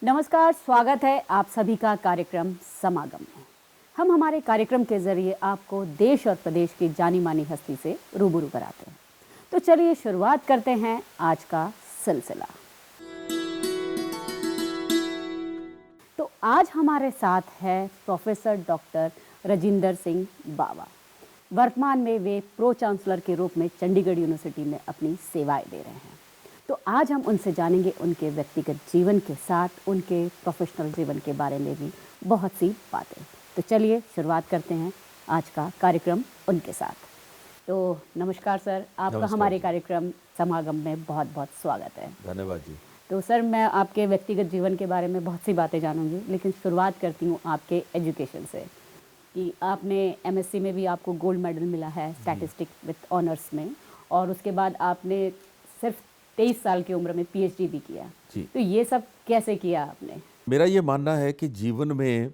नमस्कार, स्वागत है आप सभी का कार्यक्रम समागम में। हम हमारे कार्यक्रम के जरिए आपको देश और प्रदेश की जानी मानी हस्ती से रूबरू कराते हैं। तो चलिए शुरुआत करते हैं आज का सिलसिला। तो आज हमारे साथ है प्रोफेसर डॉक्टर राजिंदर सिंह बावा। वर्तमान में वे प्रो चांसलर के रूप में चंडीगढ़ यूनिवर्सिटी में अपनी सेवाएं दे रहे हैं। तो आज हम उनसे जानेंगे उनके व्यक्तिगत जीवन के साथ उनके प्रोफेशनल जीवन के बारे में भी बहुत सी बातें। तो चलिए शुरुआत करते हैं आज का कार्यक्रम उनके साथ। तो नमस्कार सर, आपका हमारे कार्यक्रम समागम में बहुत बहुत स्वागत है। धन्यवाद जी। तो सर, मैं आपके व्यक्तिगत जीवन के बारे में बहुत सी बातें जानूंगी, लेकिन शुरुआत करती हूँ आपके एजुकेशन से कि आपने एमएससी में भी आपको गोल्ड मेडल मिला है स्टैटिस्टिक्स विद ऑनर्स में, और उसके बाद आपने सिर्फ 23 साल की उम्र में पीएचडी भी किया जी। तो ये सब कैसे किया आपने? मेरा ये मानना है कि जीवन में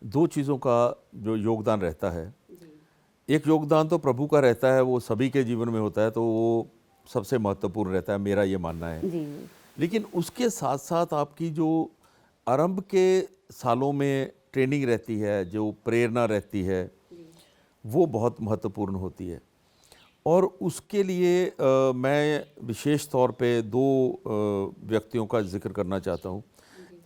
दो चीज़ों का जो योगदान रहता है, एक योगदान तो प्रभु का रहता है, वो सभी के जीवन में होता है, तो वो सबसे महत्वपूर्ण रहता है, मेरा ये मानना है जी। लेकिन उसके साथ साथ आपकी जो आरंभ के सालों में ट्रेनिंग रहती है, जो प्रेरणा रहती है, वो बहुत महत्वपूर्ण होती है। और उसके लिए मैं विशेष तौर पे दो व्यक्तियों का जिक्र करना चाहता हूँ।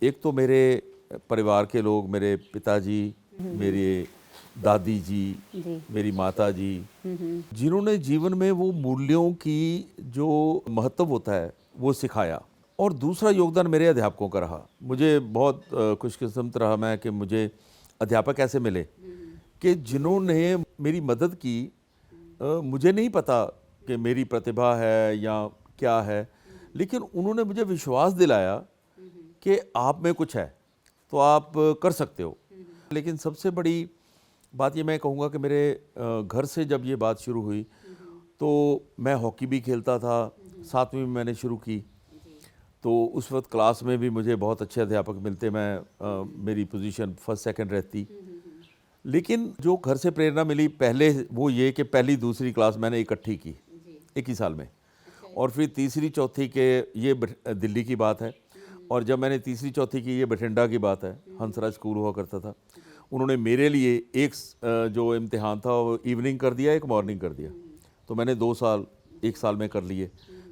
एक तो मेरे परिवार के लोग, मेरे पिताजी, मेरे दादी जी, मेरी माता जी, जिन्होंने जीवन में वो मूल्यों की जो महत्व होता है वो सिखाया। और दूसरा योगदान मेरे अध्यापकों का रहा। मुझे बहुत खुशकिस्मत रहा मैं कि मुझे अध्यापक ऐसे मिले कि जिन्होंने मेरी मदद की। मुझे नहीं पता कि मेरी प्रतिभा है या क्या है, लेकिन उन्होंने मुझे विश्वास दिलाया कि आप में कुछ है तो आप कर सकते हो। लेकिन सबसे बड़ी बात ये मैं कहूँगा कि मेरे घर से जब ये बात शुरू हुई तो मैं हॉकी भी खेलता था, 7वीं में मैंने शुरू की। तो उस वक्त क्लास में भी मुझे बहुत अच्छे अध्यापक मिलते, मैं मेरी पोजीशन फर्स्ट सेकंड रहती। लेकिन जो घर से प्रेरणा मिली पहले वो ये कि पहली दूसरी क्लास मैंने इकट्ठी की एक ही साल में, और फिर तीसरी चौथी के ये दिल्ली की बात है, और जब मैंने तीसरी चौथी की ये बठिंडा की बात है, हंसराज स्कूल हुआ करता था। उन्होंने मेरे लिए एक जो इम्तिहान था वो इवनिंग कर दिया, एक मॉर्निंग कर दिया। तो मैंने 2 साल एक साल में कर लिए।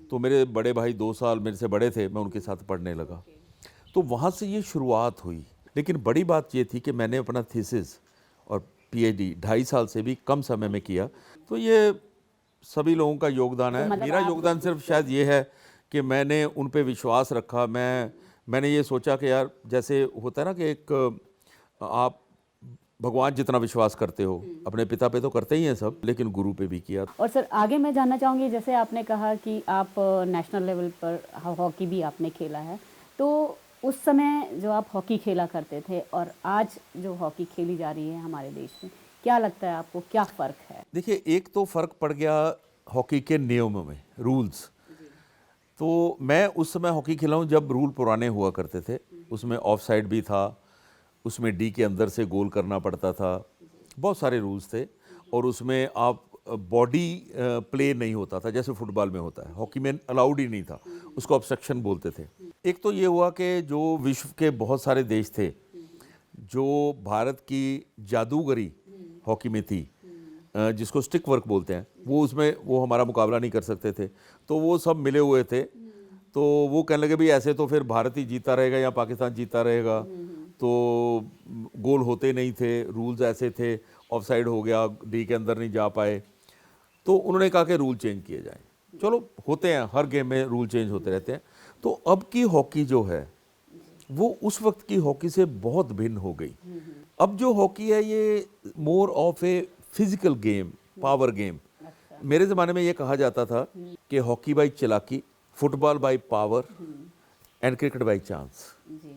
तो मेरे बड़े भाई 2 साल मेरे से बड़े थे, मैं उनके साथ पढ़ने लगा। तो वहाँ से ये शुरुआत हुई। लेकिन बड़ी बात ये थी कि मैंने अपना थीसिस और पीएचडी 2.5 साल से भी कम समय में किया। तो ये सभी लोगों का योगदान है। मेरा योगदान सिर्फ शायद ये है कि मैंने उन पे विश्वास रखा। मैंने ये सोचा कि यार, जैसे होता है ना कि एक आप भगवान जितना विश्वास करते हो, अपने पिता पे तो करते ही हैं सब, लेकिन गुरु पे भी किया। और सर, आगे मैं जानना चाहूँगी, जैसे आपने कहा कि आप नेशनल लेवल पर हॉकी भी आपने खेला है, तो उस समय जो आप हॉकी खेला करते थे और आज जो हॉकी खेली जा रही है हमारे देश में, क्या लगता है आपको, क्या फ़र्क है? देखिए, एक तो फ़र्क पड़ गया हॉकी के नियमों में, रूल्स। तो मैं उस समय हॉकी खेला हूँ जब रूल पुराने हुआ करते थे। उसमें ऑफ साइड भी था, उसमें डी के अंदर से गोल करना पड़ता था, बहुत सारे रूल्स थे। और उसमें आप बॉडी प्ले नहीं होता था जैसे फुटबॉल में होता है, हॉकी में अलाउड ही नहीं था, उसको ऑब्स्ट्रक्शन बोलते थे। एक तो ये हुआ कि जो विश्व के बहुत सारे देश थे जो भारत की जादूगरी हॉकी में थी, जिसको स्टिक वर्क बोलते हैं, वो हमारा मुकाबला नहीं कर सकते थे। तो वो सब मिले हुए थे। तो वो कहने लगे भी ऐसे तो फिर भारत ही जीता रहेगा या पाकिस्तान जीता रहेगा। तो गोल होते नहीं थे, रूल्स ऐसे थे, ऑफ साइड हो गया, डी के अंदर नहीं जा पाए। तो उन्होंने कहा कि रूल चेंज किए जाएं। चलो, होते हैं, हर गेम में रूल चेंज होते रहते हैं। तो अब की हॉकी जो है वो उस वक्त की हॉकी से बहुत भिन्न हो गई। अब जो हॉकी है ये more of a physical game, power game. मेरे ज़माने में ये कहा जाता था कि हॉकी बाई चालाकी, football by power and cricket by chance.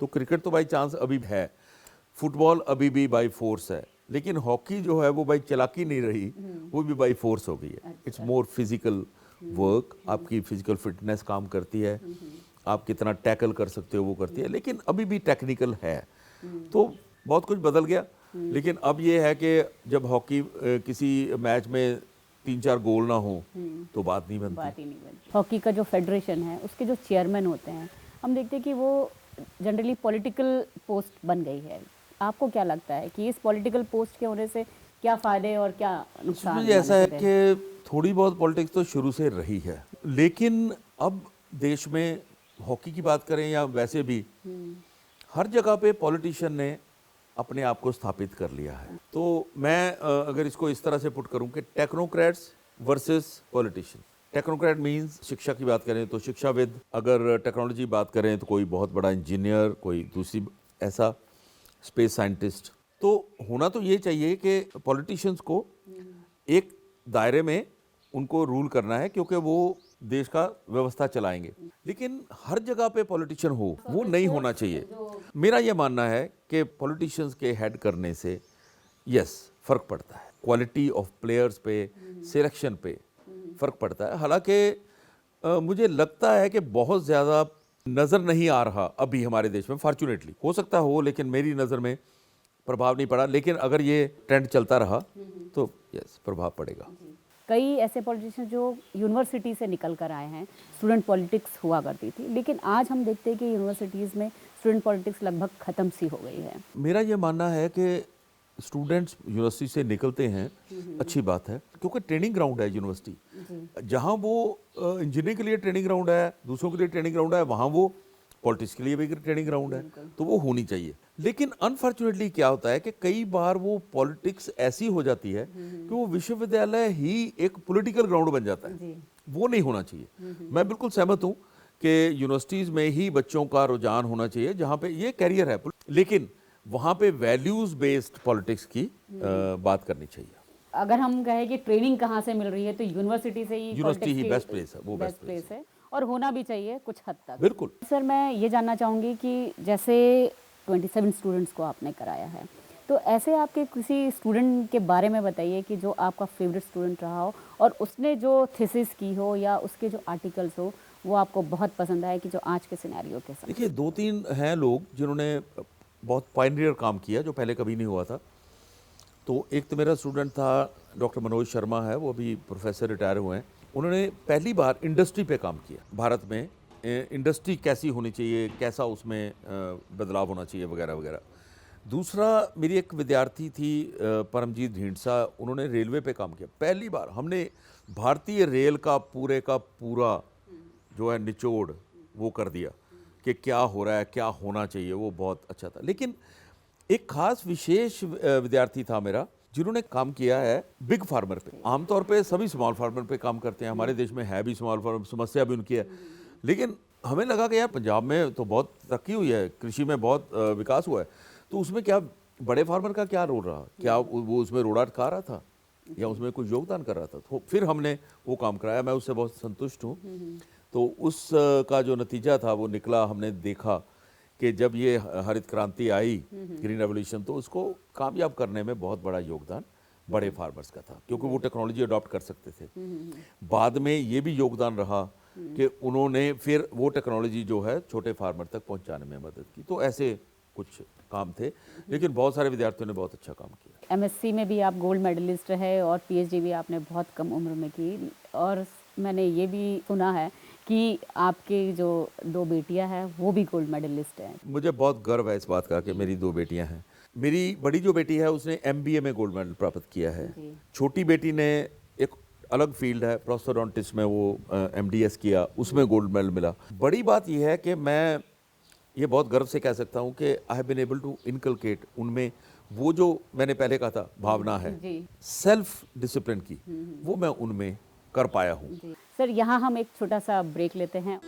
तो क्रिकेट तो बाई चांस अभी है, फुटबॉल अभी भी बाई फोर्स है, लेकिन हॉकी जो है वो बाई चालाकी नहीं रही, वो भी बाई फोर्स हो गई है। इट्स मोर फिजिकल वर्क, आपकी फिजिकल फिटनेस काम करती है, आप कितना टैकल कर सकते हो वो करती है, लेकिन अभी भी टेक्निकल है। तो बहुत कुछ बदल गया। लेकिन अब ये है कि जब हॉकी किसी मैच में 3-4 गोल ना हो तो बात नहीं बनती। हॉकी का जो फेडरेशन है उसके जो चेयरमैन होते हैं, हम देखते हैं कि वो जनरली पॉलिटिकल पोस्ट बन गई है, आपको क्या लगता है कि इस पॉलिटिकल पोस्ट के होने से क्या फ़ायदे और क्या नुकसान? इसमें ऐसा है कि थोड़ी बहुत पॉलिटिक्स तो शुरू से रही है, लेकिन अब देश में हॉकी की बात करें या वैसे भी हर जगह पे पॉलिटिशियन ने अपने आप को स्थापित कर लिया है। तो मैं अगर इसको इस तरह से पुट करूं कि technocrats versus politician. Technocrat means शिक्षा की बात करें तो शिक्षाविद, अगर टेक्नोलॉजी बात करें तो कोई बहुत बड़ा इंजीनियर, कोई दूसरी ऐसा स्पेस साइंटिस्ट। तो होना तो ये चाहिए कि पॉलिटिशियंस को एक दायरे में उनको रूल करना है, क्योंकि वो देश का व्यवस्था चलाएंगे, लेकिन हर जगह पे पॉलिटिशियन हो वो नहीं होना चाहिए। मेरा ये मानना है कि पॉलिटिशियंस के हेड करने से यस फर्क पड़ता है, क्वालिटी ऑफ प्लेयर्स पे, सिलेक्शन पे फर्क पड़ता है। हालांकि मुझे लगता है कि बहुत ज़्यादा नज़र नहीं आ रहा अभी हमारे देश में, फॉर्चुनेटली। हो सकता हो, लेकिन मेरी नज़र में प्रभाव नहीं पड़ा। लेकिन अगर ये ट्रेंड चलता रहा तो यस प्रभाव पड़ेगा। कई ऐसे पॉलिटिशियन जो यूनिवर्सिटी से निकल कर आए हैं, स्टूडेंट पॉलिटिक्स हुआ करती थी, लेकिन आज हम देखते हैं कि यूनिवर्सिटीज़ में स्टूडेंट पॉलिटिक्स लगभग ख़त्म सी हो गई है। मेरा ये मानना है कि स्टूडेंट्स यूनिवर्सिटी से निकलते हैं, अच्छी बात है, क्योंकि ट्रेनिंग ग्राउंड है यूनिवर्सिटी। जहाँ वो इंजीनियरिंग के लिए ट्रेनिंग ग्राउंड है, दूसरों के लिए ट्रेनिंग ग्राउंड है, वहाँ वो पॉलिटिक्स के लिए भी ट्रेनिंग ग्राउंड है, तो वो होनी चाहिए। लेकिन अनफॉर्चुनेटली क्या होता है कि कई बार वो पॉलिटिक्स ऐसी हो जाती है कि वो विश्वविद्यालय ही एक पॉलिटिकल ग्राउंड बन जाता है। वो नहीं होना चाहिए। मैं बिल्कुल सहमत हूँ कि यूनिवर्सिटीज़ में ही बच्चों का रुझान होना चाहिए जहाँ पे ये कैरियर है, लेकिन वहाँ पे वैल्यूज़ बेस्ड पॉलिटिक्स की बात करनी चाहिए। अगर हम कहें कि ट्रेनिंग कहाँ से मिल रही है, तो यूनिवर्सिटी से ही, यूनिवर्सिटी ही politics बेस्ट की प्लेस है, वो बेस्ट प्लेस है, और होना भी चाहिए कुछ हद तक। बिल्कुल। सर, मैं ये जानना चाहूँगी कि जैसे 27 स्टूडेंट्स को आपने कराया है, तो ऐसे आपके किसी स्टूडेंट के बारे में बताइए कि जो आपका फेवरेट स्टूडेंट रहा हो और उसने जो थीसिस की हो या उसके जो आर्टिकल्स हो वो आपको बहुत पसंद आए, कि जो आज के सिनेरियो के साथ। देखिए, 2-3 हैं लोग जिन्होंने बहुत पायनियर काम किया जो पहले कभी नहीं हुआ था। तो एक तो मेरा स्टूडेंट था डॉक्टर मनोज शर्मा है, वो अभी प्रोफेसर रिटायर हुए हैं। उन्होंने पहली बार इंडस्ट्री पे काम किया, भारत में इंडस्ट्री कैसी होनी चाहिए, कैसा उसमें बदलाव होना चाहिए वगैरह वगैरह। दूसरा मेरी एक विद्यार्थी थी परमजीत ढींढसा, उन्होंने रेलवे पे काम किया। पहली बार हमने भारतीय रेल का पूरा जो है निचोड़ वो कर दिया कि क्या हो रहा है, क्या होना चाहिए, वो बहुत अच्छा था। लेकिन एक खास विशेष विद्यार्थी था मेरा जिन्होंने काम किया है बिग फार्मर पे। आमतौर पे सभी स्मॉल फार्मर पे काम करते हैं, हमारे देश में है भी स्मॉल फार्मर, समस्या भी उनकी है। लेकिन हमें लगा कि यार पंजाब में तो बहुत तरक्की हुई है, कृषि में बहुत विकास हुआ है, तो उसमें क्या बड़े फार्मर का क्या रोल रहा, क्या वो उसमें रोड़ा अटका रहा था या उसमें कुछ योगदान कर रहा था। तो फिर हमने वो काम कराया, मैं उससे बहुत संतुष्ट हूँ। तो उस का जो नतीजा था वो निकला, हमने देखा कि जब ये हरित क्रांति आई, ग्रीन रेवोल्यूशन, तो उसको कामयाब करने में बहुत बड़ा योगदान बड़े फार्मर्स का था, क्योंकि वो टेक्नोलॉजी अडॉप्ट कर सकते थे। बाद में ये भी योगदान रहा कि उन्होंने फिर वो टेक्नोलॉजी जो है छोटे फार्मर तक पहुंचाने में मदद की। तो ऐसे कुछ काम थे, लेकिन बहुत सारे विद्यार्थियों ने बहुत अच्छा काम किया। एमएससी में भी आप गोल्ड मेडलिस्ट रहे और पीएचडी भी आपने बहुत कम उम्र में की, और मैंने ये भी सुना है कि आपकी जो 2 बेटियां हैं वो भी गोल्ड मेडलिस्ट हैं। मुझे बहुत गर्व है इस बात का कि मेरी 2 बेटियां हैं। मेरी बड़ी जो बेटी है उसने एमबीए में गोल्ड मेडल प्राप्त किया है। छोटी बेटी ने एक अलग फील्ड है प्रोस्टोडोंटिस्ट में, वो एमडीएस किया, उसमें गोल्ड मेडल मिला। बड़ी बात यह है कि मैं ये बहुत गर्व से कह सकता हूँ कि I have been able to inculcate उनमें वो जो मैंने पहले कहा था भावना है सेल्फ डिसिप्लिन की, वो मैं उनमें कर पाया हूँ। सर, यहाँ हम एक छोटा सा ब्रेक लेते हैं।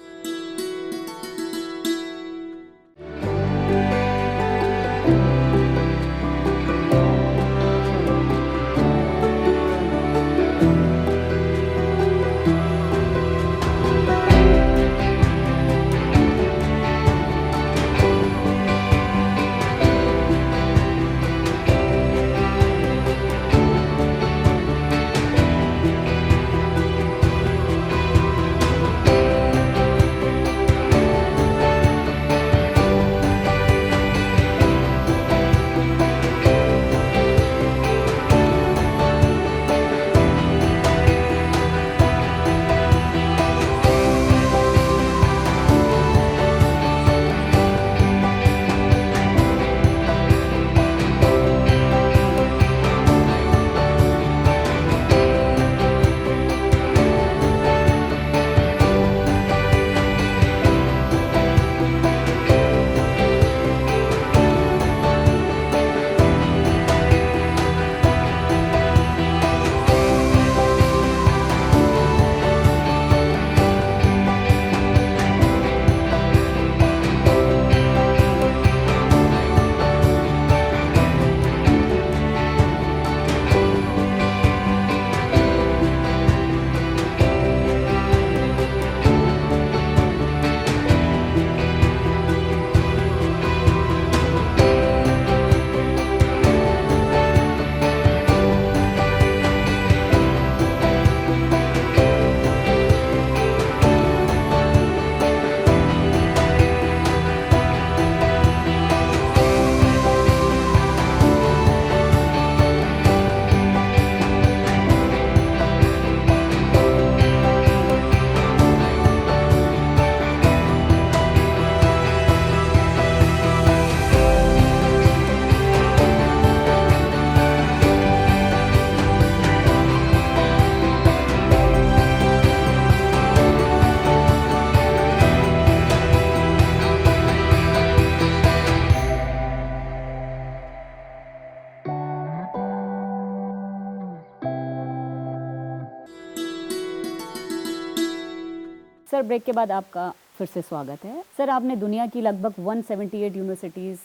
सर, ब्रेक के बाद आपका फिर से स्वागत है। सर, आपने दुनिया की लगभग 178 यूनिवर्सिटीज़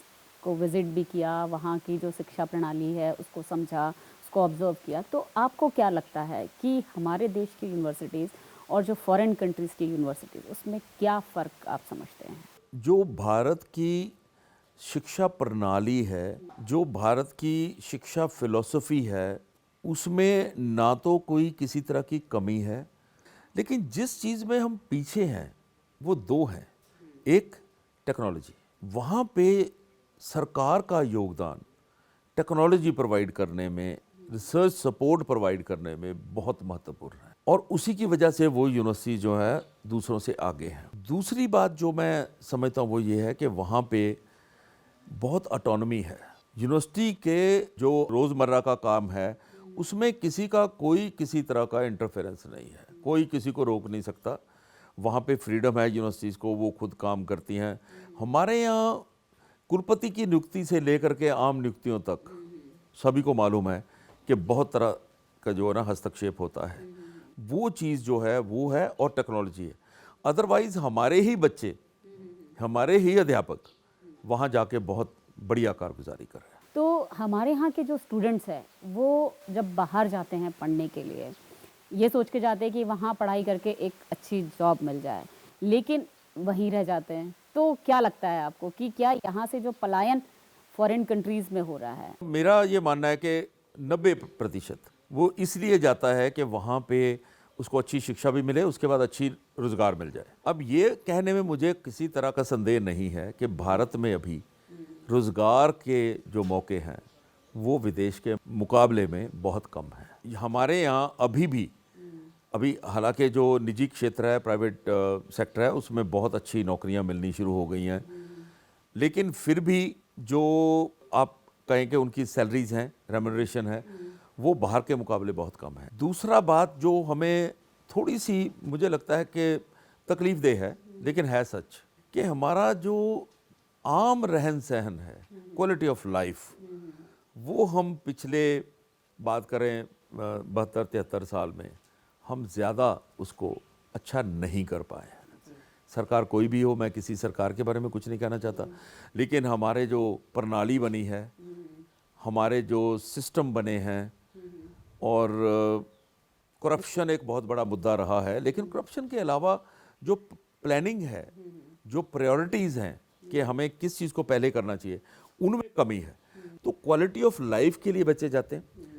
को विज़िट भी किया, वहाँ की जो शिक्षा प्रणाली है उसको समझा, उसको ऑब्ज़र्व किया। तो आपको क्या लगता है कि हमारे देश की यूनिवर्सिटीज़ और जो फॉरेन कंट्रीज़ की यूनिवर्सिटीज़, उसमें क्या फ़र्क आप समझते हैं? जो भारत की शिक्षा प्रणाली है, जो भारत की शिक्षा फिलॉसफी है, उसमें ना तो कोई किसी तरह की कमी है, लेकिन जिस चीज़ में हम पीछे हैं वो दो हैं। एक टेक्नोलॉजी, वहाँ पे सरकार का योगदान टेक्नोलॉजी प्रोवाइड करने में, रिसर्च सपोर्ट प्रोवाइड करने में बहुत महत्वपूर्ण है, और उसी की वजह से वो यूनिवर्सिटी जो है दूसरों से आगे है। दूसरी बात जो मैं समझता हूँ वो ये है कि वहाँ पे बहुत ऑटोनॉमी है। यूनिवर्सिटी के जो रोज़मर्रा का काम है उसमें किसी का कोई किसी तरह का इंटरफेरेंस नहीं है, कोई किसी को रोक नहीं सकता। वहाँ पे फ्रीडम है यूनिवर्सिटीज़ को, वो खुद काम करती हैं। हमारे यहाँ कुलपति की नियुक्ति से लेकर के आम नियुक्तियों तक सभी को मालूम है कि बहुत तरह का जो है ना हस्तक्षेप होता है। वो चीज़ जो है वो है, और टेक्नोलॉजी है। अदरवाइज़ हमारे ही बच्चे, हमारे ही अध्यापक वहाँ जाके बहुत बढ़िया कारगुजारी कर रहे हैं। तो हमारे यहाँ के जो स्टूडेंट्स हैं, वो जब बाहर जाते हैं पढ़ने के लिए, ये सोच के जाते हैं कि वहाँ पढ़ाई करके एक अच्छी जॉब मिल जाए, लेकिन वहीं रह जाते हैं। तो क्या लगता है आपको कि क्या यहाँ से जो पलायन फॉरेन कंट्रीज़ में हो रहा है? मेरा ये मानना है कि 90% वो इसलिए जाता है कि वहाँ पे उसको अच्छी शिक्षा भी मिले, उसके बाद अच्छी रोज़गार मिल जाए। अब ये कहने में मुझे किसी तरह का संदेह नहीं है कि भारत में अभी रोज़गार के जो मौके हैं वो विदेश के मुकाबले में बहुत कम हैं। हमारे यहाँ अभी हालांकि जो निजी क्षेत्र है, प्राइवेट सेक्टर है, उसमें बहुत अच्छी नौकरियां मिलनी शुरू हो गई हैं, लेकिन फिर भी जो आप कहें कि उनकी सैलरीज हैं, रेम्यूनरेशन है, वो बाहर के मुकाबले बहुत कम है। दूसरा बात जो हमें थोड़ी सी मुझे लगता है कि तकलीफदेह है, लेकिन है सच, कि हमारा जो आम रहन सहन है, क्वालिटी ऑफ लाइफ, वो हम पिछले बात करें 72-73 साल में हम ज़्यादा उसको अच्छा नहीं कर पाए हैं। सरकार कोई भी हो, मैं किसी सरकार के बारे में कुछ नहीं कहना चाहता, लेकिन हमारे जो प्रणाली बनी है, हमारे जो सिस्टम बने हैं, और करप्शन एक बहुत बड़ा मुद्दा रहा है, लेकिन करप्शन के अलावा जो प्लानिंग है, जो प्रायोरिटीज़ हैं कि हमें किस चीज़ को पहले करना चाहिए, उनमें कमी है। तो क्वालिटी ऑफ लाइफ के लिए बच्चे जाते हैं,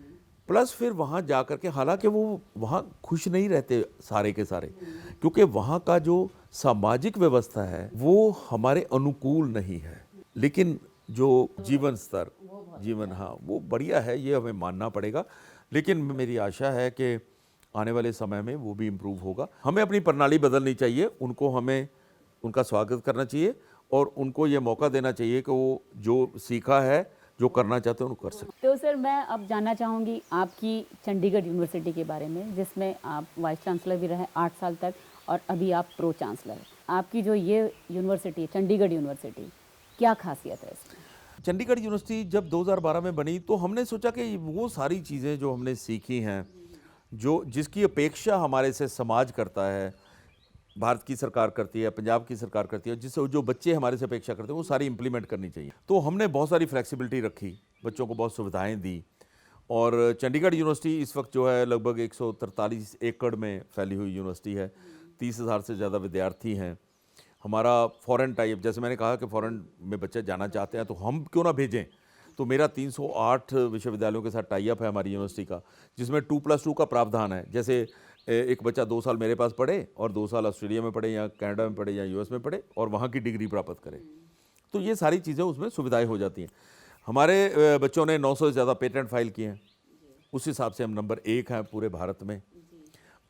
प्लस फिर वहाँ जा कर के, हालांकि वो वहाँ खुश नहीं रहते सारे के सारे, क्योंकि वहाँ का जो सामाजिक व्यवस्था है वो हमारे अनुकूल नहीं है, लेकिन जो जीवन स्तर, हाँ, वो बढ़िया है, ये हमें मानना पड़ेगा। लेकिन मेरी आशा है कि आने वाले समय में वो भी इम्प्रूव होगा। हमें अपनी प्रणाली बदलनी चाहिए, उनको हमें उनका स्वागत करना चाहिए, और उनको ये मौका देना चाहिए कि वो जो सीखा है, जो करना चाहते हैं, उनको कर सकते। तो सर, मैं अब जानना चाहूँगी आपकी चंडीगढ़ यूनिवर्सिटी के बारे में, जिसमें आप वाइस चांसलर भी रहे 8 साल तक, और अभी आप प्रो चांसलर। आपकी जो ये यूनिवर्सिटी, चंडीगढ़ यूनिवर्सिटी, क्या खासियत है इसमें? चंडीगढ़ यूनिवर्सिटी जब 2012 में बनी तो हमने सोचा कि वो सारी चीज़ें जो हमने सीखी हैं, जो जिसकी अपेक्षा हमारे से समाज करता है, भारत की सरकार करती है, पंजाब की सरकार करती है, जिससे जो बच्चे हमारे से अपेक्षा करते हैं वो सारी इंप्लीमेंट करनी चाहिए। तो हमने बहुत सारी फ्लेक्सिबिलिटी रखी, बच्चों को बहुत सुविधाएं दी, और चंडीगढ़ यूनिवर्सिटी इस वक्त जो है लगभग 143 एकड़ में फैली हुई यूनिवर्सिटी है, 30,000 से ज़्यादा विद्यार्थी हैं। हमारा फॉरेन टाइप, जैसे मैंने कहा कि फॉरेन में बच्चे जाना चाहते हैं तो हम क्यों ना भेजें, तो मेरा 308 विश्वविद्यालयों के साथ टाई अप है हमारी यूनिवर्सिटी का, जिसमें 2+2 का प्रावधान है। जैसे एक बच्चा 2 साल मेरे पास पढ़े और 2 साल ऑस्ट्रेलिया में पढ़े, या कनाडा में पढ़े, या यूएस में पढ़े, और वहाँ की डिग्री प्राप्त करे, तो ये सारी चीज़ें उसमें सुविधाएं हो जाती हैं। हमारे बच्चों ने 900 से ज़्यादा पेटेंट फाइल किए हैं, उस हिसाब से हम नंबर 1 हैं पूरे भारत में।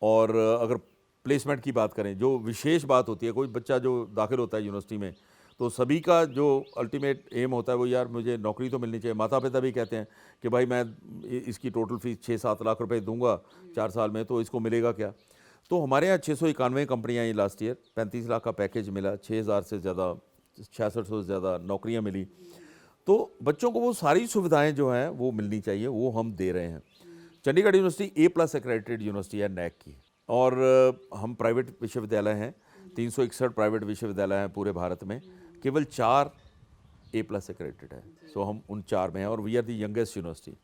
और अगर प्लेसमेंट की बात करें, जो विशेष बात होती है, कोई बच्चा जो दाखिल होता है यूनिवर्सिटी में, तो सभी का जो अल्टीमेट एम होता है वो, यार मुझे नौकरी तो मिलनी चाहिए। माता पिता भी कहते हैं कि भाई मैं इसकी टोटल फीस 6-7 लाख रुपए दूंगा 4 साल में, तो इसको मिलेगा क्या? तो हमारे यहाँ 691 कंपनियाँ आई लास्ट ईयर, 35 लाख का पैकेज मिला, 6,000 से ज़्यादा, 6600 से ज़्यादा नौकरियाँ मिली। तो बच्चों को वो सारी सुविधाएँ जो हैं वो मिलनी चाहिए, वो हम दे रहे हैं। Chandigarh university A+ accredited university है नैक की, और हम प्राइवेट विश्वविद्यालय हैं, 361 प्राइवेट विश्वविद्यालय हैं पूरे भारत में, केवल 4 A+ एक्रेडिटेड है। सो हम उन 4 में हैं और we are the youngest university.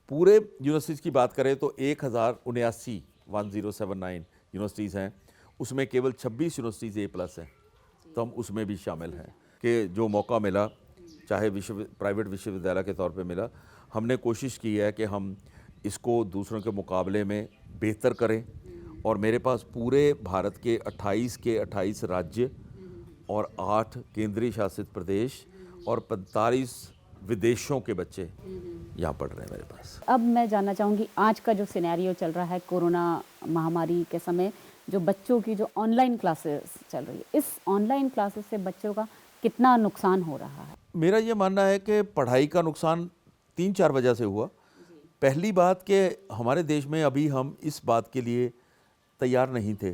पूरे यूनिवर्सिटीज़ की बात करें तो 1079 यूनिवर्सिटीज़ हैं, उसमें केवल 26 यूनिवर्सिटीज़ A+ हैं, तो हम उसमें भी शामिल हैं। कि जो मौका मिला, चाहे प्राइवेट विश्वविद्यालय के तौर पे मिला, हमने कोशिश की है कि हम इसको दूसरों के मुकाबले में बेहतर करें। और मेरे पास पूरे भारत के 28 राज्य और 8 केंद्रीय शासित प्रदेश और 45 विदेशों के बच्चे यहाँ पढ़ रहे हैं मेरे पास। अब मैं जानना चाहूँगी, आज का जो सिनेरियो चल रहा है कोरोना महामारी के समय, जो बच्चों की जो ऑनलाइन क्लासेस चल रही है, इस ऑनलाइन क्लासेस से बच्चों का कितना नुकसान हो रहा है? मेरा ये मानना है कि पढ़ाई का नुकसान 3-4 वजह से हुआ। पहली बात कि हमारे देश में अभी हम इस बात के लिए तैयार नहीं थे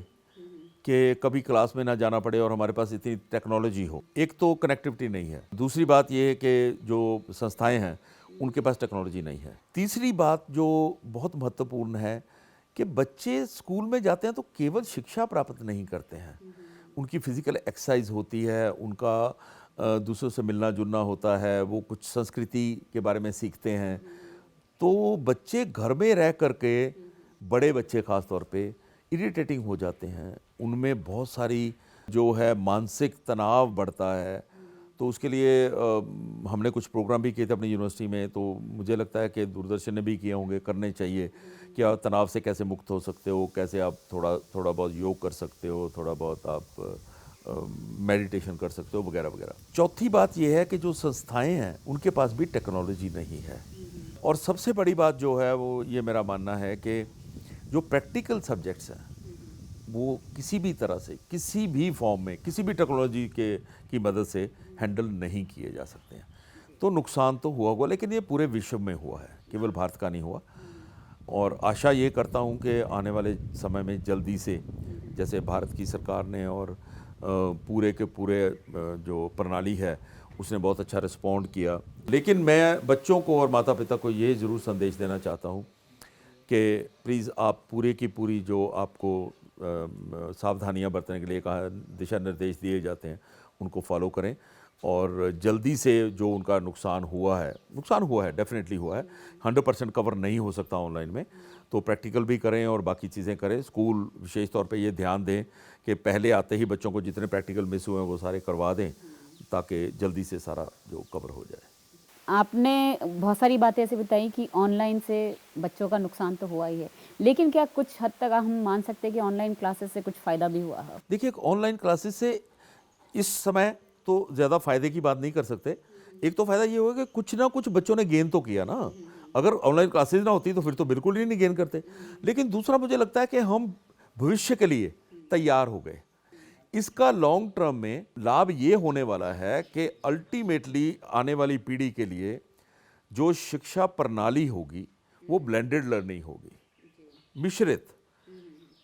कि कभी क्लास में ना जाना पड़े और हमारे पास इतनी टेक्नोलॉजी हो। एक तो कनेक्टिविटी नहीं है, दूसरी बात ये है कि जो संस्थाएं हैं उनके पास टेक्नोलॉजी नहीं है। तीसरी बात जो बहुत महत्वपूर्ण है कि बच्चे स्कूल में जाते हैं तो केवल शिक्षा प्राप्त नहीं करते हैं, उनकी फिजिकल एक्सरसाइज होती है, उनका दूसरों से मिलना जुलना होता है, वो कुछ संस्कृति के बारे में सीखते हैं। तो बच्चे घर में रह करके, बड़े बच्चे ख़ास तौर पे इरिटेटिंग हो जाते हैं, उनमें बहुत सारी जो है मानसिक तनाव बढ़ता है। तो उसके लिए हमने कुछ प्रोग्राम भी किए थे अपनी यूनिवर्सिटी में, तो मुझे लगता है कि दूरदर्शन ने भी किए होंगे, करने चाहिए कि आप तनाव से कैसे मुक्त हो सकते हो, कैसे आप थोड़ा बहुत योग कर सकते हो, थोड़ा बहुत आप मेडिटेशन कर सकते हो, वगैरह वगैरह। चौथी बात यह है कि जो संस्थाएं हैं उनके पास भी टेक्नोलॉजी नहीं है। और सबसे बड़ी बात जो है वो ये मेरा मानना है कि जो प्रैक्टिकल सब्जेक्ट्स हैं वो किसी भी तरह से, किसी भी फॉर्म में, किसी भी टेक्नोलॉजी की मदद से हैंडल नहीं किए जा सकते हैं। तो नुकसान तो हुआ, लेकिन ये पूरे विश्व में हुआ है, केवल भारत का नहीं हुआ। और आशा ये करता हूँ कि आने वाले समय में जल्दी से, जैसे भारत की सरकार ने और पूरे के पूरे जो प्रणाली है उसने बहुत अच्छा रिस्पॉन्ड किया। लेकिन मैं बच्चों को और माता पिता को ये ज़रूर संदेश देना चाहता हूँ कि प्लीज़ आप पूरे की पूरी जो आपको सावधानियां बरतने के लिए कहा, दिशा निर्देश दिए जाते हैं, उनको फॉलो करें। और जल्दी से जो उनका नुकसान हुआ है, डेफिनेटली हुआ है, 100% कवर नहीं हो सकता ऑनलाइन में, तो प्रैक्टिकल भी करें और बाकी चीज़ें करें। स्कूल विशेष तौर पे ये ध्यान दें कि पहले आते ही बच्चों को जितने प्रैक्टिकल मिस हुए हैं वो सारे करवा दें, ताकि जल्दी से सारा जो कवर हो जाए। आपने बहुत सारी बातें ऐसी बताई कि ऑनलाइन से बच्चों का नुकसान तो हुआ ही है, लेकिन क्या कुछ हद तक हम मान सकते हैं कि ऑनलाइन क्लासेस से कुछ फ़ायदा भी हुआ है? देखिए, ऑनलाइन क्लासेस से इस समय तो ज़्यादा फ़ायदे की बात नहीं कर सकते। एक तो फ़ायदा ये हुआ कि कुछ ना कुछ बच्चों ने गेन तो किया ना। अगर ऑनलाइन क्लासेस ना होती तो फिर तो बिल्कुल ही नहीं गेन करते। लेकिन दूसरा मुझे लगता है कि हम भविष्य के लिए तैयार हो गए। इसका लॉन्ग टर्म में लाभ ये होने वाला है कि अल्टीमेटली आने वाली पीढ़ी के लिए जो शिक्षा प्रणाली होगी वो ब्लेंडेड लर्निंग होगी, मिश्रित,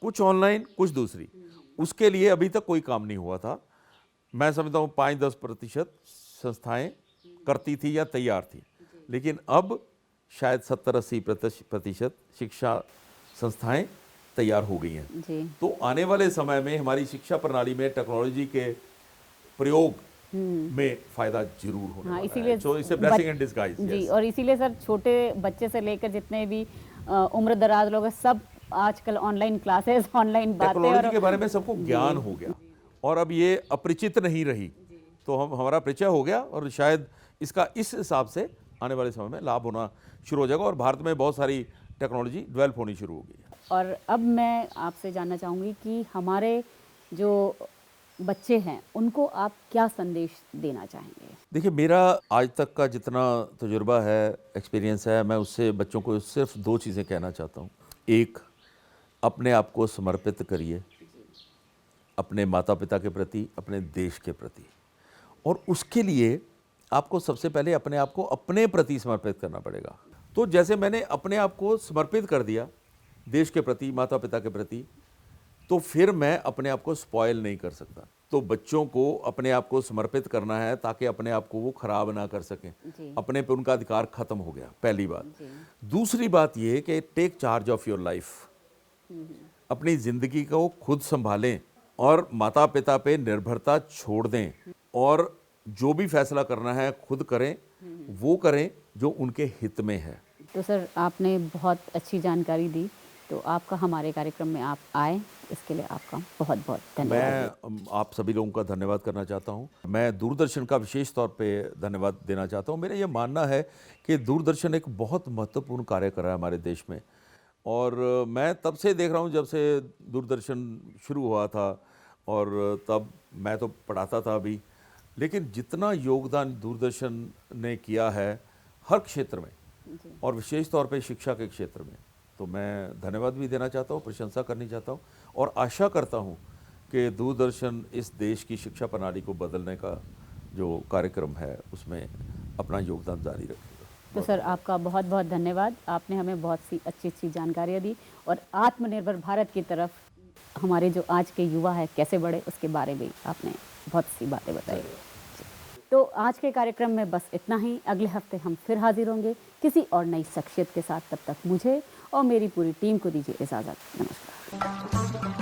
कुछ ऑनलाइन कुछ दूसरी। उसके लिए अभी तक कोई काम नहीं हुआ था। मैं समझता हूँ 5-10% संस्थाएं करती थी या तैयार थी, लेकिन अब शायद 70-80% शिक्षा संस्थाएं तैयार हो गई हैं। जी। तो आने वाले समय में हमारी शिक्षा प्रणाली में टेक्नोलॉजी के प्रयोग में फायदा जरूर होने वाला है। इसीलिए So it's a blessing in disguise, ji, yes. और इसीलिए सर, छोटे बच्चे से लेकर जितने भी उम्र दराज लोग हैं, सब आजकल ऑनलाइन क्लासेस, ऑनलाइन बातें, टेक्नोलॉजी और के बारे में सबको ज्ञान हो गया और अब ये अपरिचित नहीं रही, तो हमारा परिचय हो गया और शायद इसका इस हिसाब से आने वाले समय में लाभ होना शुरू हो जाएगा और भारत में बहुत सारी टेक्नोलॉजी डेवलप होनी शुरू हो गई है। और अब मैं आपसे जानना चाहूँगी कि हमारे जो बच्चे हैं उनको आप क्या संदेश देना चाहेंगे? देखिए, मेरा आज तक का जितना तजुर्बा है, एक्सपीरियंस है, मैं उससे बच्चों को सिर्फ 2 चीज़ें कहना चाहता हूँ। एक, अपने आप को समर्पित करिए अपने माता पिता के प्रति, अपने देश के प्रति, और उसके लिए आपको सबसे पहले अपने आप को अपने प्रति समर्पित करना पड़ेगा। तो जैसे मैंने अपने आप को समर्पित कर दिया देश के प्रति, माता पिता के प्रति, तो फिर मैं अपने आप को स्पॉयल नहीं कर सकता। तो बच्चों को अपने आप को समर्पित करना है ताकि अपने आप को वो खराब ना कर सकें, अपने पे उनका अधिकार खत्म हो गया, पहली बात। दूसरी बात ये कि take charge of your life, अपनी ज़िंदगी को खुद संभालें और माता पिता पे निर्भरता छोड़ दें और जो भी फैसला करना है खुद करें, वो करें जो उनके हित में है। तो सर आपने बहुत अच्छी जानकारी दी, तो आपका हमारे कार्यक्रम में आप आए, इसके लिए आपका बहुत बहुत धन्यवाद। मैं आप सभी लोगों का धन्यवाद करना चाहता हूँ। मैं दूरदर्शन का विशेष तौर पे धन्यवाद देना चाहता हूँ। मेरा ये मानना है कि दूरदर्शन एक बहुत महत्वपूर्ण कार्य कर रहा है हमारे देश में, और मैं तब से देख रहा हूँ जब से दूरदर्शन शुरू हुआ था, और तब मैं तो पढ़ाता था अभी, लेकिन जितना योगदान दूरदर्शन ने किया है हर क्षेत्र में और विशेष तौर पे शिक्षा के क्षेत्र में, तो मैं धन्यवाद भी देना चाहता हूँ, प्रशंसा करनी चाहता हूँ, और आशा करता हूँ कि दूरदर्शन इस देश की शिक्षा प्रणाली को बदलने का जो कार्यक्रम है उसमें अपना योगदान जारी रखेगा। तो सर आपका बहुत बहुत धन्यवाद। आपने हमें बहुत सी अच्छी अच्छी जानकारियाँ दी और आत्मनिर्भर भारत की तरफ हमारे जो आज के युवा है कैसे बढ़े उसके बारे में आपने बहुत सी बातें बताई। तो आज के कार्यक्रम में बस इतना ही। अगले हफ्ते हम फिर हाजिर होंगे किसी और नई शख्सियत के साथ। तब तक मुझे और मेरी पूरी टीम को दीजिए इजाज़त। नमस्कार।